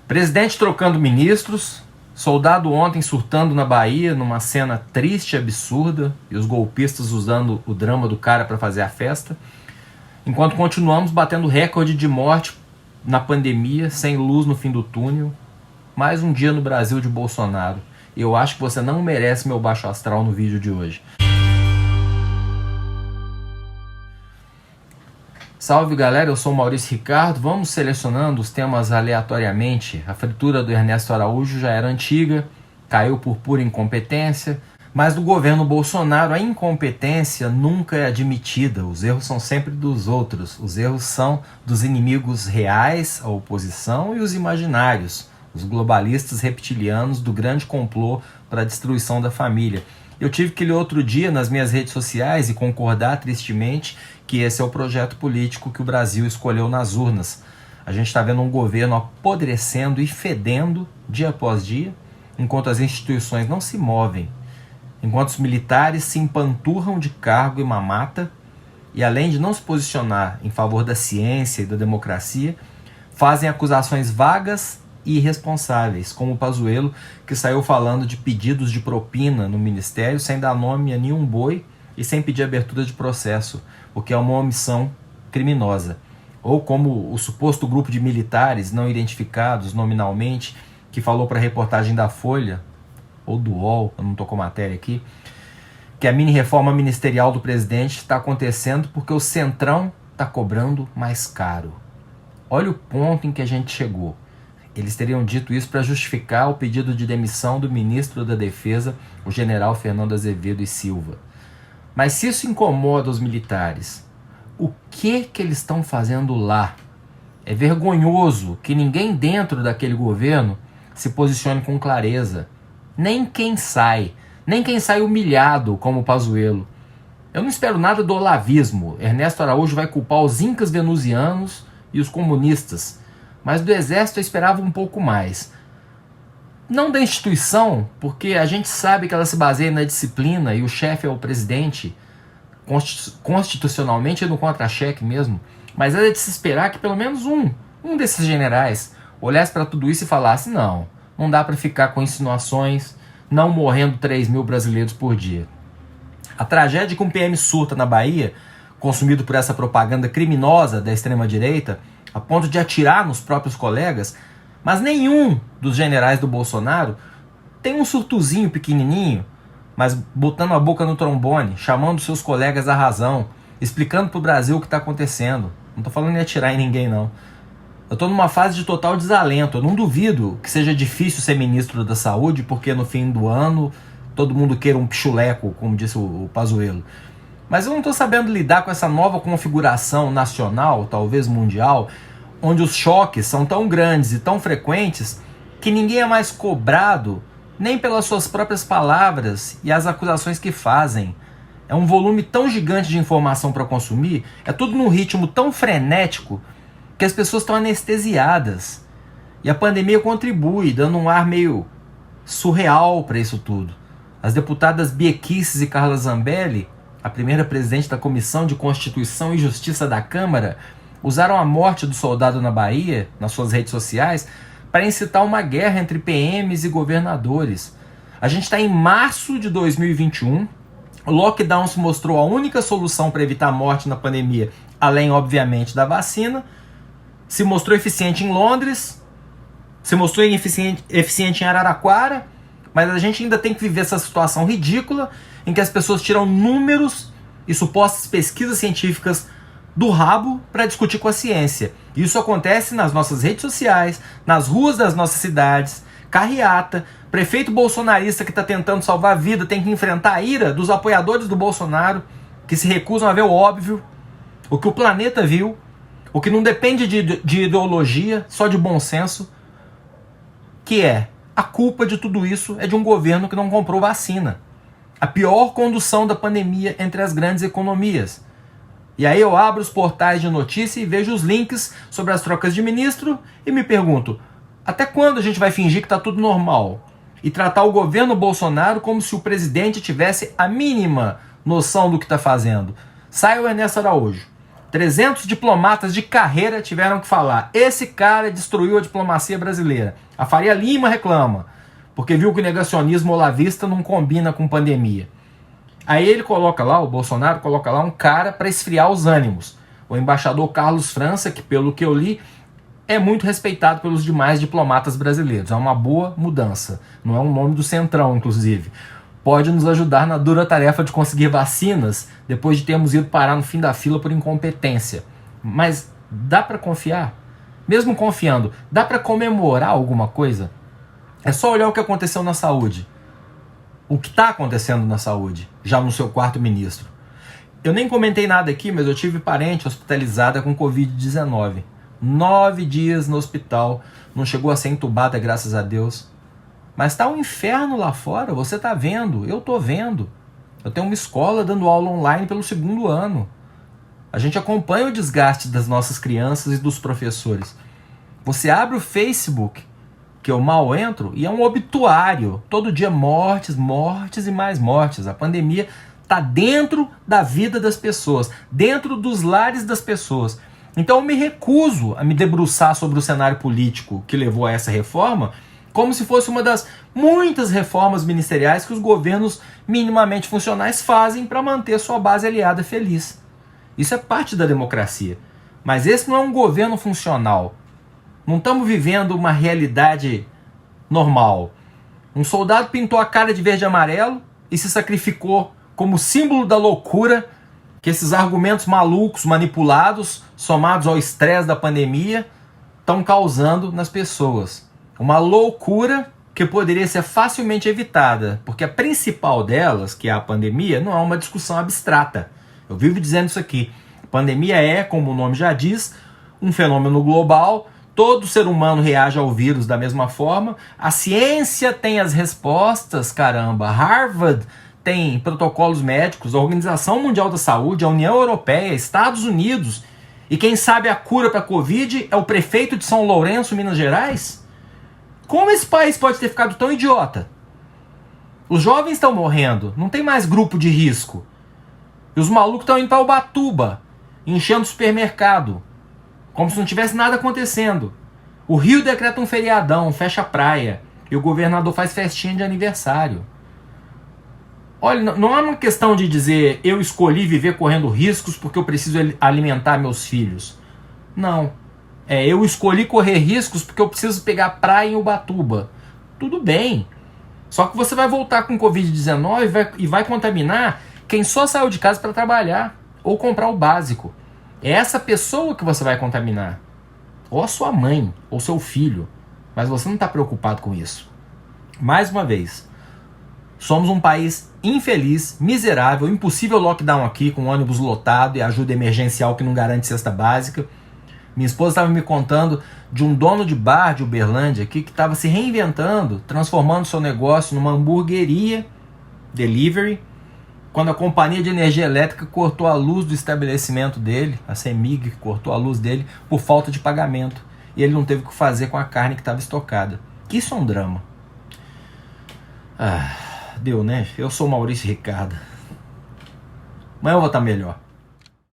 Presidente trocando ministros, soldado ontem surtando na Bahia numa cena triste e absurda, e os golpistas usando o drama do cara para fazer a festa, enquanto continuamos batendo recorde de morte na pandemia, sem luz no fim do túnel. Mais um dia no Brasil de Bolsonaro. E eu acho que você não merece meu baixo astral no vídeo de hoje. Salve galera, eu sou o Maurício Ricardo. Vamos selecionando os temas aleatoriamente. A fritura do Ernesto Araújo já era antiga, caiu por pura incompetência, mas do governo Bolsonaro a incompetência nunca é admitida. Os erros são sempre dos outros. Os erros são dos inimigos reais, a oposição, e os imaginários, os globalistas reptilianos do grande complô para a destruição da família. Eu tive que ler outro dia nas minhas redes sociais e concordar tristemente que esse é o projeto político que o Brasil escolheu nas urnas. A gente está vendo um governo apodrecendo e fedendo dia após dia, enquanto as instituições não se movem, enquanto os militares se empanturram de cargo e mamata, e além de não se posicionar em favor da ciência e da democracia, fazem acusações vagas e irresponsáveis, como o Pazuello, que saiu falando de pedidos de propina no ministério sem dar nome a nenhum boi e sem pedir abertura de processo, o que é uma omissão criminosa. Ou como o suposto grupo de militares não identificados nominalmente, que falou para a reportagem da Folha, ou do UOL, eu não estou com matéria aqui, que a mini-reforma ministerial do presidente está acontecendo porque o Centrão está cobrando mais caro. Olha o ponto em que a gente chegou. Eles teriam dito isso para justificar o pedido de demissão do ministro da Defesa, o general Fernando Azevedo e Silva. Mas se isso incomoda os militares, o que eles estão fazendo lá? É vergonhoso que ninguém dentro daquele governo se posicione com clareza. Nem quem sai humilhado como o Pazuello. Eu não espero nada do olavismo. Ernesto Araújo vai culpar os incas venusianos e os comunistas. Mas do exército eu esperava um pouco mais. Não da instituição, porque a gente sabe que ela se baseia na disciplina e o chefe é o presidente, constitucionalmente e no contra-cheque mesmo, mas era de se esperar que pelo menos um desses generais olhasse para tudo isso e falasse: não dá para ficar com insinuações, não morrendo 3 mil brasileiros por dia. A tragédia que um PM surta na Bahia, consumido por essa propaganda criminosa da extrema-direita, a ponto de atirar nos próprios colegas, mas nenhum dos generais do Bolsonaro tem um surtozinho pequenininho, mas botando a boca no trombone, chamando seus colegas à razão, explicando para o Brasil o que está acontecendo. Não estou falando em atirar em ninguém, não. Eu estou numa fase de total desalento. Eu não duvido que seja difícil ser ministro da Saúde, porque no fim do ano todo mundo queira um pichuleco, como disse o Pazuello. Mas eu não estou sabendo lidar com essa nova configuração nacional, talvez mundial, onde os choques são tão grandes e tão frequentes que ninguém é mais cobrado nem pelas suas próprias palavras e as acusações que fazem. É um volume tão gigante de informação para consumir, é tudo num ritmo tão frenético que as pessoas estão anestesiadas. E a pandemia contribui, dando um ar meio surreal para isso tudo. As deputadas Bia Kicis e Carla Zambelli, a primeira presidente da Comissão de Constituição e Justiça da Câmara, usaram a morte do soldado na Bahia, nas suas redes sociais, para incitar uma guerra entre PMs e governadores. A gente está em março de 2021, o lockdown se mostrou a única solução para evitar a morte na pandemia, além, obviamente, da vacina. Se mostrou eficiente em Londres, se mostrou eficiente em Araraquara, mas a gente ainda tem que viver essa situação ridícula em que as pessoas tiram números e supostas pesquisas científicas do rabo para discutir com a ciência. Isso acontece nas nossas redes sociais, nas ruas das nossas cidades, carreata, prefeito bolsonarista que está tentando salvar a vida tem que enfrentar a ira dos apoiadores do Bolsonaro, que se recusam a ver o óbvio, o que o planeta viu, o que não depende de ideologia, só de bom senso, que é a culpa de tudo isso é de um governo que não comprou vacina. A pior condução da pandemia entre as grandes economias. E aí eu abro os portais de notícia e vejo os links sobre as trocas de ministro e me pergunto, até quando a gente vai fingir que está tudo normal? E tratar o governo Bolsonaro como se o presidente tivesse a mínima noção do que está fazendo? Sai o Ernesto Araújo. 300 diplomatas de carreira tiveram que falar: esse cara destruiu a diplomacia brasileira. A Faria Lima reclama, porque viu que o negacionismo olavista não combina com pandemia. Aí ele coloca lá, o Bolsonaro coloca lá um cara para esfriar os ânimos. O embaixador Carlos França, que pelo que eu li, é muito respeitado pelos demais diplomatas brasileiros. É uma boa mudança. Não é um nome do Centrão, inclusive. Pode nos ajudar na dura tarefa de conseguir vacinas depois de termos ido parar no fim da fila por incompetência. Mas dá para confiar? Mesmo confiando, dá para comemorar alguma coisa? É só olhar o que aconteceu na saúde. O que está acontecendo na saúde, já no seu quarto ministro. Eu nem comentei nada aqui, mas eu tive parente hospitalizada com Covid-19. 9 dias no hospital, não chegou a ser entubada, graças a Deus. Mas está um inferno lá fora, você está vendo, eu estou vendo. Eu tenho uma escola dando aula online pelo 2º ano. A gente acompanha o desgaste das nossas crianças e dos professores. Você abre o Facebook, que eu mal entro, e é um obituário. Todo dia mortes, mortes e mais mortes. A pandemia está dentro da vida das pessoas, dentro dos lares das pessoas. Então eu me recuso a me debruçar sobre o cenário político que levou a essa reforma, como se fosse uma das muitas reformas ministeriais que os governos minimamente funcionais fazem para manter sua base aliada feliz. Isso é parte da democracia. Mas esse não é um governo funcional. Não estamos vivendo uma realidade normal. Um soldado pintou a cara de verde e amarelo e se sacrificou como símbolo da loucura que esses argumentos malucos, manipulados, somados ao estresse da pandemia, estão causando nas pessoas. Uma loucura que poderia ser facilmente evitada, porque a principal delas, que é a pandemia, não é uma discussão abstrata. Eu vivo dizendo isso aqui. A pandemia é, como o nome já diz, um fenômeno global. Todo ser humano reage ao vírus da mesma forma. A ciência tem as respostas, caramba. Harvard tem protocolos médicos, a Organização Mundial da Saúde, a União Europeia, Estados Unidos. E quem sabe a cura para a Covid é o prefeito de São Lourenço, Minas Gerais? Como esse país pode ter ficado tão idiota? Os jovens estão morrendo, não tem mais grupo de risco. E os malucos estão indo para Ubatuba, enchendo o supermercado, como se não tivesse nada acontecendo. O Rio decreta um feriadão, fecha a praia, e o governador faz festinha de aniversário. Olha, não é uma questão de dizer eu escolhi viver correndo riscos porque eu preciso alimentar meus filhos. Não. Eu escolhi correr riscos porque eu preciso pegar praia em Ubatuba. Tudo bem. Só que você vai voltar com Covid-19 e vai contaminar quem só saiu de casa para trabalhar ou comprar o básico. É essa pessoa que você vai contaminar. Ou a sua mãe, ou seu filho. Mas você não está preocupado com isso. Mais uma vez, somos um país infeliz, miserável, impossível lockdown aqui, com ônibus lotado e ajuda emergencial que não garante cesta básica. Minha esposa estava me contando de um dono de bar de Uberlândia aqui que estava se reinventando, transformando seu negócio numa hamburgueria delivery, quando a companhia de energia elétrica cortou a luz do estabelecimento dele, a CEMIG cortou a luz dele por falta de pagamento. E ele não teve o que fazer com a carne que estava estocada. Isso é um drama. Deu, né? Eu sou Maurício Ricardo. Amanhã eu vou estar melhor.